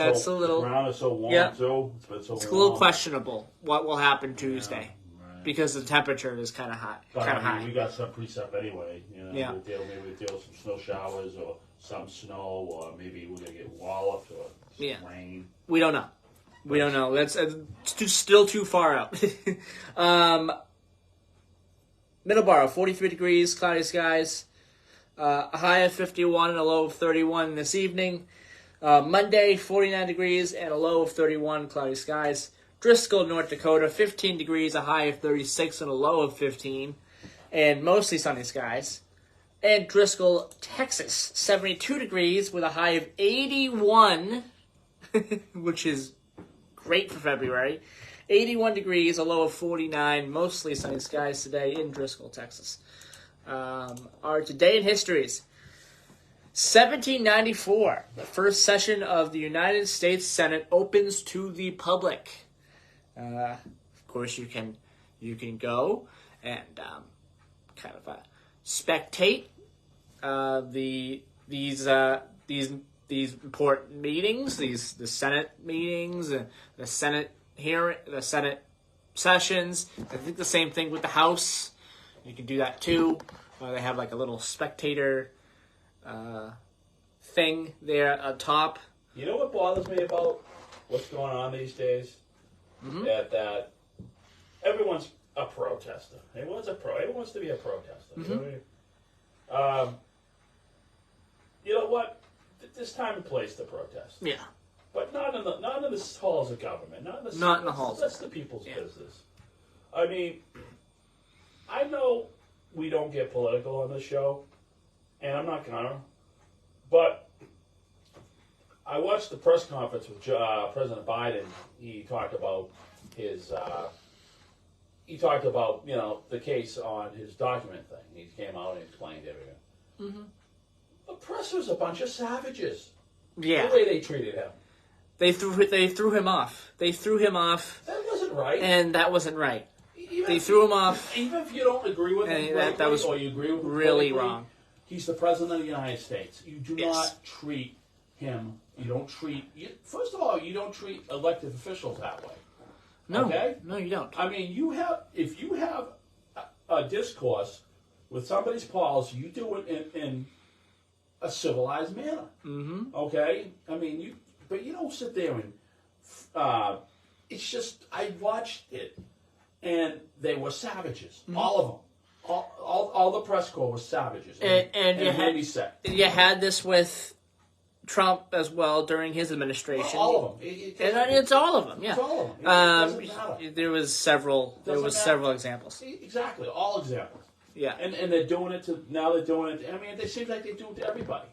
too. It's a little questionable what will happen Tuesday. Right. Because the temperature is kind of hot. High. We got some precept anyway. Maybe we'll deal with some snow showers or some snow, or maybe we're going to get walloped or rain. We don't know. We don't know. That's still too far out. Middleboro, 43 degrees, cloudy skies. A high of 51 and a low of 31 this evening. Monday, 49 degrees and a low of 31, cloudy skies. Driscoll, North Dakota, 15 degrees, a high of 36 and a low of 15, and mostly sunny skies. And Driscoll, Texas, 72 degrees with a high of 81, which is great for February. 81 degrees, a low of 49, mostly sunny skies today in Driscoll, Texas. Our Today in Histories. 1794, the first session of the United States Senate opens to the public. Of course, you can go and kind of spectate these important meetings, the Senate meetings, the Senate hearing, the Senate sessions. I think the same thing with the House. You can do that too. They have like a little spectator thing there at top. You know what bothers me about what's going on these days? Mm-hmm. That everyone's a protester. Everyone wants to be a protester. Mm-hmm. You know what? There's time and place to protest. Yeah. But not in the halls of government. Not in the halls. That's the people's business. I mean, I know we don't get political on this show, and I'm not gonna. But I watched the press conference with President Biden. He talked about his. He talked about the case on his document thing. He came out and explained everything. Mm-hmm. The press was a bunch of savages. Yeah. The way they treated him. They threw him off. They threw him off. That wasn't right. And that wasn't right. They threw him off. Even if you don't agree with him, that was or you agree with him really wrong. He's the president of the United States. You do Yes. not treat him. You don't treat. First of all, you don't treat elected officials that way. No, Okay? no, you don't. I mean, if you have a discourse with somebody's policy, you do it in a civilized manner. Mm-hmm. Okay? I mean, but you don't sit there and. It's just I watched it, and they were savages. Mm-hmm. All of them. All the press corps was savages. And it you made me sick. You had this with Trump as well during his administration. All of them. It's all of them. Yeah. It's all of them. It doesn't matter. There was several. There was matter. several examples. Exactly. All examples. Yeah. And they're doing it to now. They're doing it. I mean, it seems like they do it to everybody.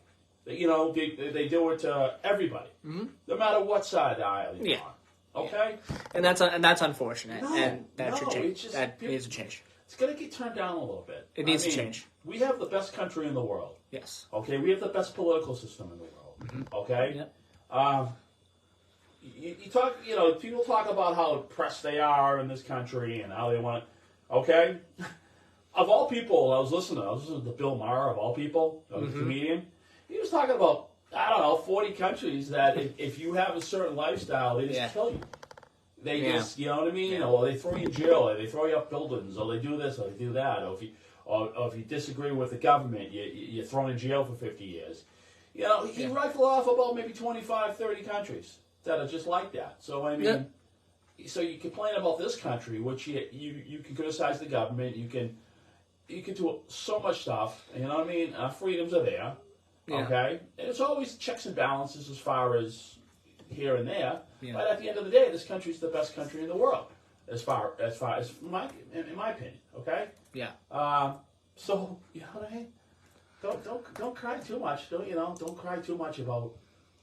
You know, they do it to everybody, no matter what side of the aisle you're on. Okay. And that's unfortunate. No, and that should no, change. it's just- That needs to change. It's going to get turned down a little bit. It needs to change. We have the best country in the world. Yes. Okay, we have the best political system in the world. Okay. Yep. You talk. You know, people talk about how oppressed they are in this country and how they want. Okay. Of all people, I was listening to Bill Maher, of all people, the comedian. He was talking about, I don't know, 40 countries that if you have a certain lifestyle, they just kill you. They just, you know what I mean? Or they throw you in jail, or they throw you up buildings, or they do this, or they do that. Or if you disagree with the government, you're thrown in jail for 50 years. You know, he rifled off about maybe 25, 30 countries that are just like that. So, I mean, so you complain about this country, which you can criticize the government, you can do so much stuff, you know what I mean? Freedoms are there, okay? And it's always checks and balances as far as here and there, but at the end of the day, this country's the best country in the world, as far as in my opinion, okay? Yeah. So, you know what I mean? Don't cry too much, don't cry too much about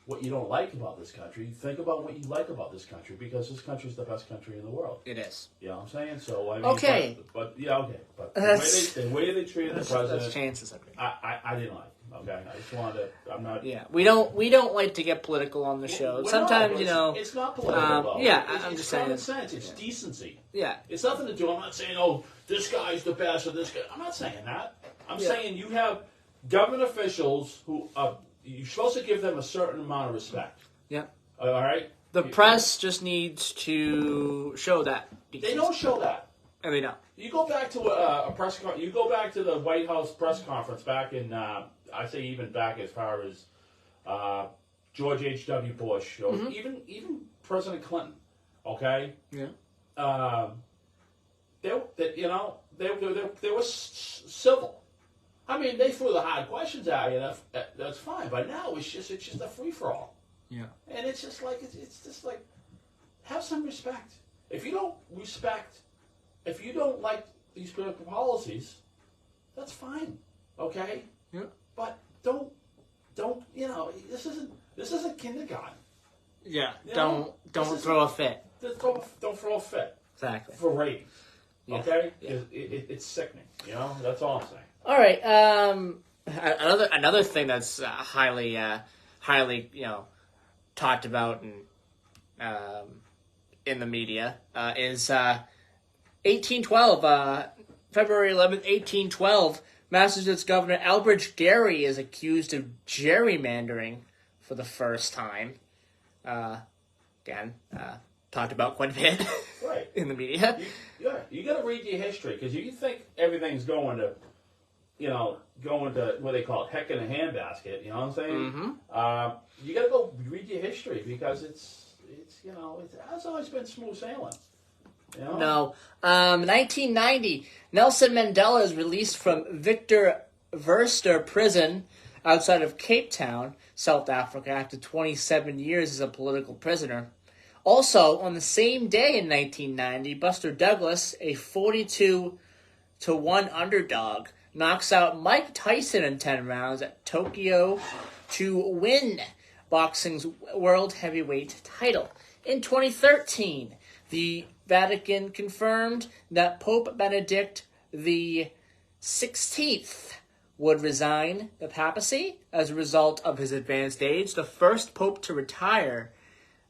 what you don't like about this country. Think about what you like about this country, because this country's the best country in the world. It is. You know what I'm saying? So, I mean, okay. But the way they treated the president, Let's change the subject. I didn't like. Okay, I just wanted to. I'm not. Yeah, we don't like to get political on the show. Sometimes it's not political. Though. Yeah, I'm just it's saying. common sense. It's decency. Yeah, it's nothing to do. I'm not saying, oh, this guy's the best or this guy. I'm not saying that. I'm saying you have government officials who you're supposed to give them a certain amount of respect. Yeah. All right. The press just needs to show that. They don't show that. And they don't. You go back to a press. You go back to the White House press conference back in. I say even back as far as George H.W. Bush, or even President Clinton. Okay. Yeah. They were civil. I mean, they threw the hard questions at you. That's fine. But now it's just a free for all. Yeah. And it's just like have some respect. If you don't respect, if you don't like these political policies, that's fine. Okay. Yeah. But don't this isn't kindergarten. Yeah. You don't throw a fit. Don't throw a fit. Exactly. For ratings. Yeah. Okay. Yeah. It's sickening. That's all I'm saying. All right. Another thing that's highly talked about in the media is 1812. February 11th, 1812. Massachusetts Governor Elbridge Gerry is accused of gerrymandering for the first time. Again, talked about quite a bit right. in the media. You got to read your history, because you think everything's going to what they call it, heck in a handbasket. You know what I'm saying? Mm-hmm. You got to go read your history, because it has always been smooth sailing. No. 1990, Nelson Mandela is released from Victor Verster prison outside of Cape Town, South Africa, after 27 years as a political prisoner. Also, on the same day in 1990, Buster Douglas, a 42-1 underdog, knocks out Mike Tyson in 10 rounds at Tokyo to win boxing's world heavyweight title. In 2013, the Vatican confirmed that Pope Benedict the 16th would resign the papacy as a result of his advanced age, the first pope to retire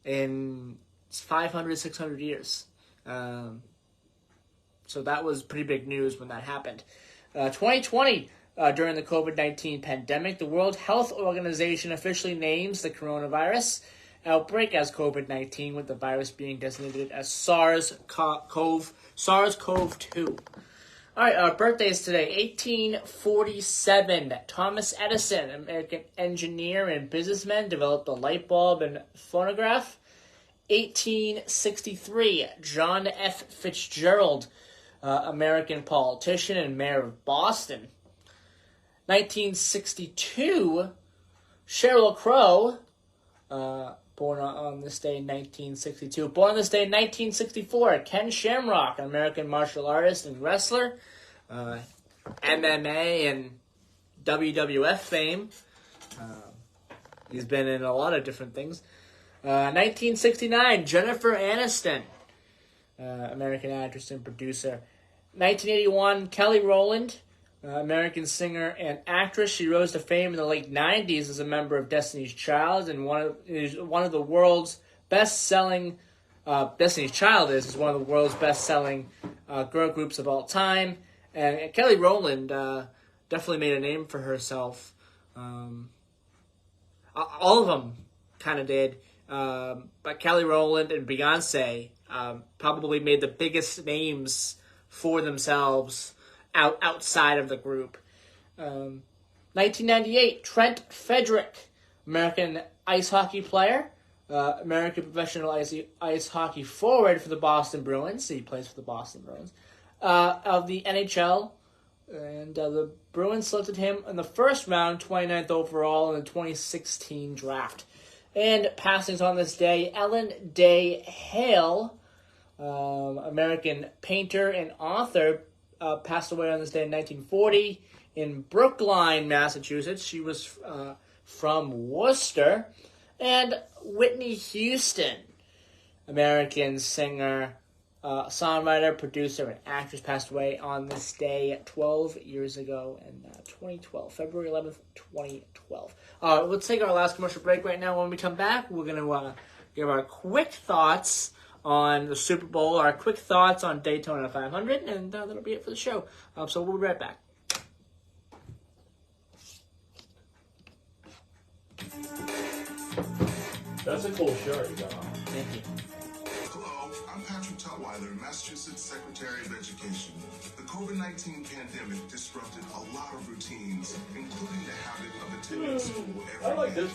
in 500, 600 years. So that was pretty big news when that happened. 2020, during the COVID-19 pandemic, the World Health Organization officially names the coronavirus outbreak as COVID-19, with the virus being designated as SARS-CoV-2. All right, our birthdays today. 1847, Thomas Edison, American engineer and businessman, developed the light bulb and phonograph. 1863, John F. Fitzgerald, American politician and mayor of Boston. 1962, Sheryl Crow, born on this day in 1962. Born on this day in 1964, Ken Shamrock, an American martial artist and wrestler, MMA and WWF fame. He's been in a lot of different things. 1969, Jennifer Aniston, American actress and producer. 1981, Kelly Rowland, American singer and actress. She rose to fame in the late 90s as a member of Destiny's Child, and one of the world's best-selling. Destiny's Child is one of the world's best-selling girl groups of all time. And Kelly Rowland definitely made a name for herself. All of them kind of did. But Kelly Rowland and Beyonce probably made the biggest names for themselves outside of the group. 1998, Trent Frederick, American ice hockey player, American professional ice hockey forward for the Boston Bruins. He plays for the Boston Bruins. Of the NHL, and the Bruins selected him in the first round, 29th overall in the 2016 draft. And passings on this day, Ellen Day Hale, American painter and author, passed away on this day in 1940 in Brookline, Massachusetts. She was from Worcester. And Whitney Houston, American singer, songwriter, producer, and actress, passed away on this day 12 years ago in 2012, February 11th, 2012. Let's take our last commercial break right now. When we come back, we're going to give our quick thoughts on the Super Bowl, our quick thoughts on Daytona 500, and that'll be it for the show. So we'll be right back. That's a cool shirt you got on. Thank you. Hello, I'm Patrick Tutwiler, Massachusetts Secretary of Education. The COVID-19 pandemic disrupted a lot of routines, including the habit of attending school every I like day. this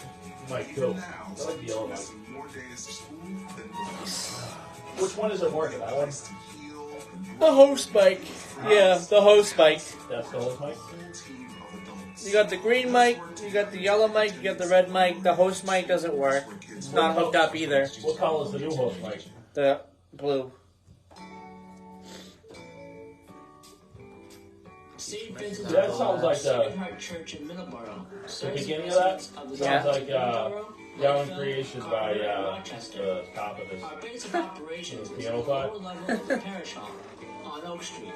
mic Even too. now, I like the yellow mic. some more days of school than before. Which one isn't working? That one? To heal and The host mic. Yeah, the host mic. That's the host mic? full team of adults. You got the green mic, you got the yellow mic, you got the red mic. The host mic doesn't work. It's not hooked up either. What color is the new host mic? The blue. St. Vincent That sounds like Sacred Heart Church in Middleboro. the beginning of that. Yeah. Sounds like Young Creation by Rochester. the top of this. Our base of operations is Piano at the player? lower level of the parish hall on Oak Street,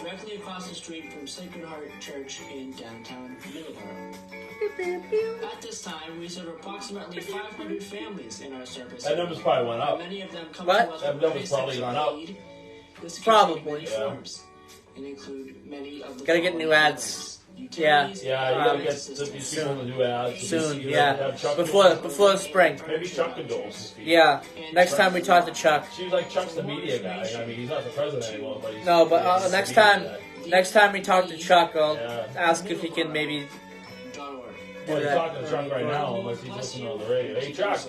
directly across the street from Sacred Heart Church in downtown Middleboro. At this time, we serve approximately 500 families in our service. That number's probably went up. Many of them come What? to us That with number's various probably types gone of up. need. This can Probably. take many Yeah. forms and include many of the Gotta get following new ads. items. Yeah. Utilities, Yeah, you gotta get assistance, these people to do ads. Soon, You yeah. have Chuck Before the spring. Maybe Chuck can go. Yeah. Next time we talk to Chuck. She's like Chuck's the media guy. I mean, he's not the president anymore, but he's No, but he's the next media time guy. we talk to Chuck, I'll Yeah. ask if he can maybe. .org. Well, he's that. talking to Chuck right now, unless he's listening on the radio. Hey, Chuck.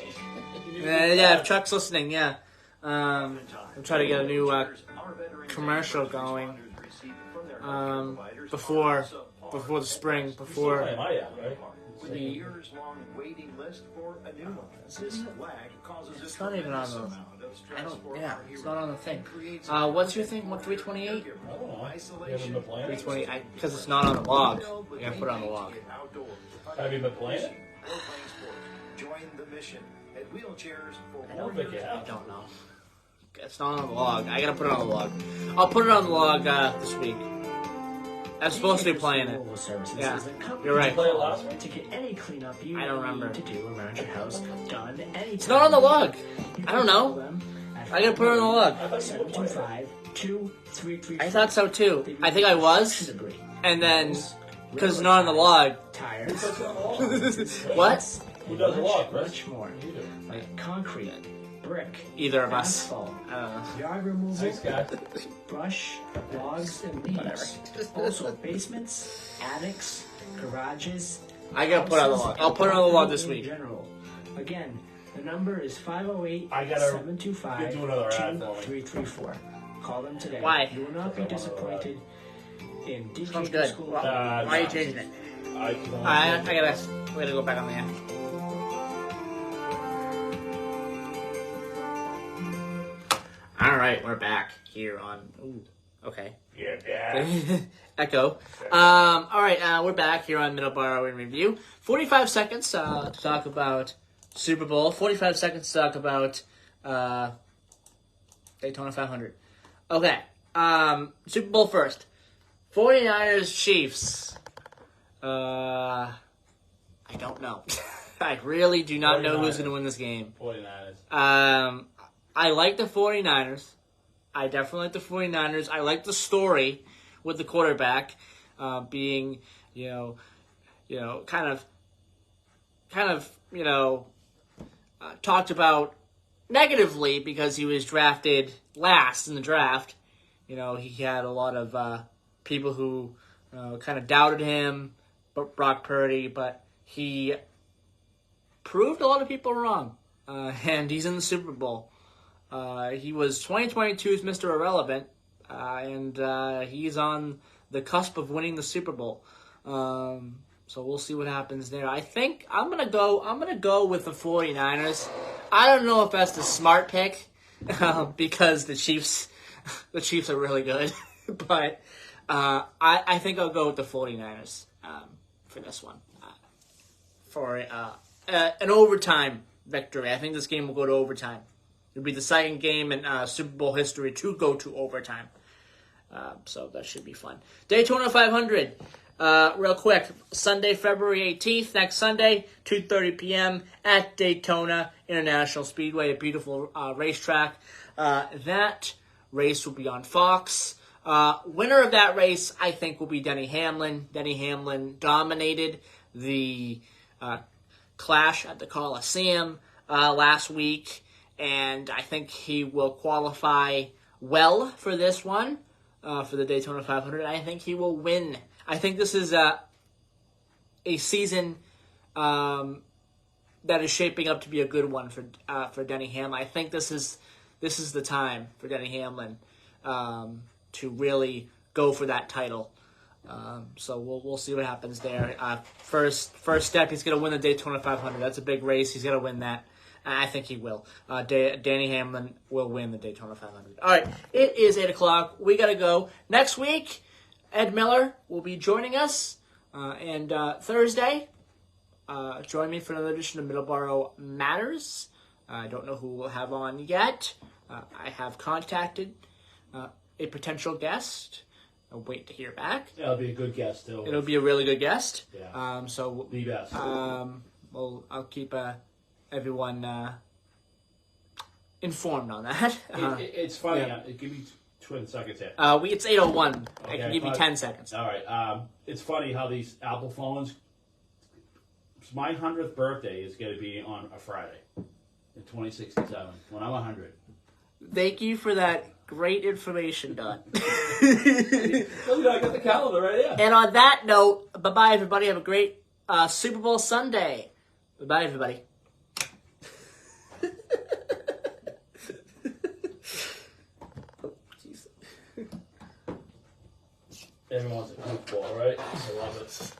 Yeah, if Chuck's listening, yeah. I'm trying to get a new commercial going. Before the spring, Still before playing my ad, right? With a years-long waiting list for a new one. This lag causes it's not even on the. amount of stress for our It's not on the thing. creates What's your thing? What 328? I don't know. You haven't been playing it? 320. Because it's not on the log. You gotta put it on the log. Have you been playing it? Join the mission at Wheelchairs for I don't think you I have. don't know. It's not on the log. I gotta put it on the log. I'll put it on the log this week. I'm supposed to be playing it. Yeah, you're right. Play it last week? To get any cleanup you I don't remember. need to do around your house done anytime. It's not on the log. I don't know. I gotta put it on the log. I thought you were playing it. 725-2334. I thought so too. I think I was. And then Because it's not on the log. Tires. What? Who does the log, Chris? Much more. Like concrete, brick, Either of us. asphalt, I yard removal, Thanks, guys. brush, logs, and leaves. Also basements, attics, garages. gotta put it on the log. I'll put it on the log this week. In general. Again, the number is 508 I gotta 725 do another ad for me. 2334. Call them today. Why? You will not be disappointed in DK Sounds good. School. Well, why are you changing it? I We gotta go back on the app. All right, we're back here on. Ooh, okay. Yeah, Dad. Echo. All right, we're back here on Middleboro in review. 45 seconds to talk about Super Bowl. 45 seconds to talk about Daytona 500. Okay, Super Bowl first. 49ers Chiefs. I don't know. I really do not know who's going to win this game. 49ers. I like the 49ers. I definitely like the 49ers. I like the story with the quarterback being, kind of, talked about negatively because he was drafted last in the draft. He had a lot of people who kind of doubted him, Brock Purdy, but he proved a lot of people wrong, and he's in the Super Bowl. He was 2022's Mr. Irrelevant, and he's on the cusp of winning the Super Bowl. So we'll see what happens there. I think I'm gonna go with the 49ers. I don't know if that's the smart pick because the Chiefs are really good, but I think I'll go with the 49ers for this one for an overtime victory. I think this game will go to overtime. It'll be the second game in Super Bowl history to go to overtime. So that should be fun. Daytona 500, real quick. Sunday, February 18th, next Sunday, 2:30 p.m. at Daytona International Speedway, a beautiful racetrack. That race will be on Fox. Winner of that race, I think, will be Denny Hamlin. Denny Hamlin dominated the clash at the Coliseum last week, and I think he will qualify well for this one, for the Daytona 500. I think he will win. I think this is a season that is shaping up to be a good one for Denny Hamlin. I think this is the time for Denny Hamlin to really go for that title. So we'll see what happens there. First step, he's going to win the Daytona 500. That's a big race. He's going to win that. I think he will. Danny Hamlin will win the Daytona 500. All right, it is 8 o'clock. We got to go. Next week, Ed Miller will be joining us. And Thursday, join me for another edition of Middleboro Matters. I don't know who we'll have on yet. I have contacted a potential guest. I'll wait to hear back. That'll be a good guest, too. It'll be a really good guest. Yeah. So the best. Well, I'll keep everyone informed on that. It's funny. Yeah. Give me 20 seconds here. It's 8:01. I Okay, can give you 10 seconds. All right. It's funny how these Apple phones. My 100th birthday is going to be on a Friday in 2067 when I'm 100. Thank you for that great information, Don. I got the calendar right here. And on that note, bye-bye, everybody. Have a great Super Bowl Sunday. Bye-bye, everybody. Oh, jeez. Everyone's a goofball, right? I love it.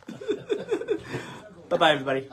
Bye-bye, everybody.